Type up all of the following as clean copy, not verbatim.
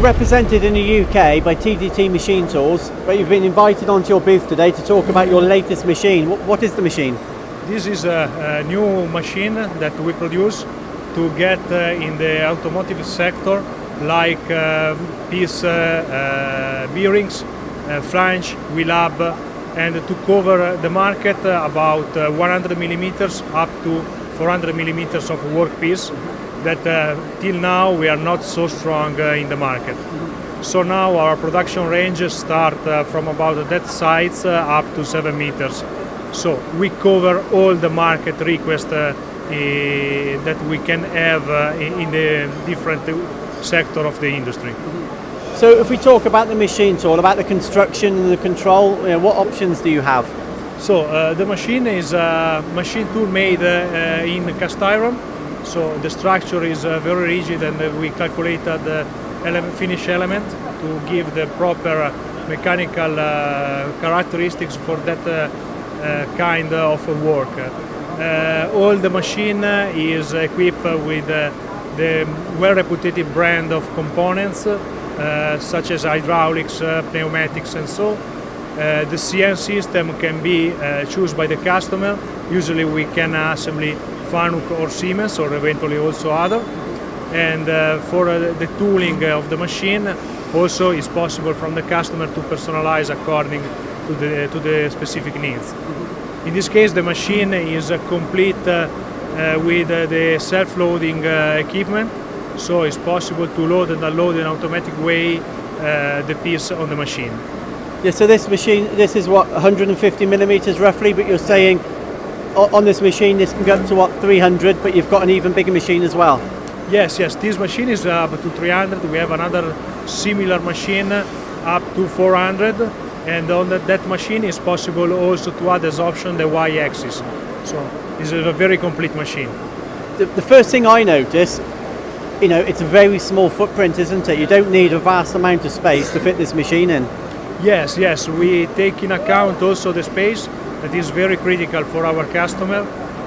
represented in the UK by TDT Machine Tools, but you've been invited onto your booth today to talk about your latest machine. What is the machine? This is a new machine that we produce to get in the automotive sector, like piece bearings, flange, wheel hub, and to cover the market about 100 millimeters up to 400 millimeters of workpiece that till now we are not so strong in the market. So now our production range start from about that size up to 7 meters. So we cover all the market requests that we can have in the different sector of the industry. So if we talk about the machine tool, about the construction and the control, what options do you have? So the machine is a machine tool made in cast iron. So the structure is very rigid, and we calculated the finish element to give the proper mechanical characteristics for that kind of work. All the machine is equipped with the well-reputed brand of components such as hydraulics, pneumatics, and so. The CN system can be chosen by the customer. Usually we can assemble FANUC or Siemens, or eventually also other. And for the tooling of the machine, also is possible from the customer to personalize according to the specific needs. In this case, the machine is complete with the self-loading equipment, so it's possible to load and unload in an automatic way the piece on the machine. Yeah, so this machine, this is what, 150 millimeters roughly, but you're saying on this machine this can go up to what, 300, but you've got an even bigger machine as well? Yes, this machine is up to 300. We have another similar machine up to 400, and on that machine is possible also to add as option the Y-axis. So it's a very complete machine. The first thing I notice, it's a very small footprint, isn't it? You don't need a vast amount of space to fit this machine in. Yes, we take in account also the space that is very critical for our customer,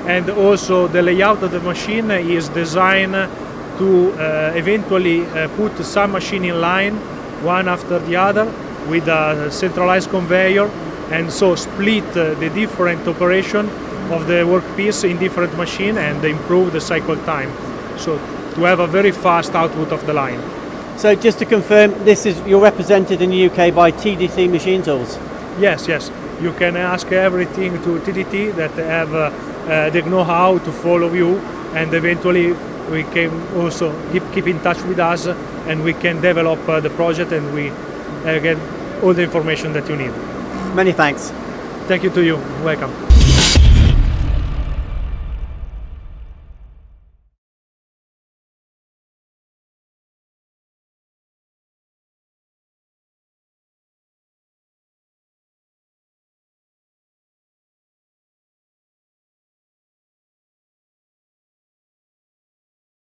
and also the layout of the machine is designed to eventually put some machine in line, one after the other, with a centralized conveyor, and so split the different operation of the workpiece in different machine and improve the cycle time. So to have a very fast output of the line. So just to confirm, you're represented in the UK by TDT Machine Tools? Yes. You can ask everything to TDT that have the know-how to follow you, and eventually we can also keep in touch with us, and we can develop the project, and we get all the information that you need. Many thanks. Thank you to you. Welcome.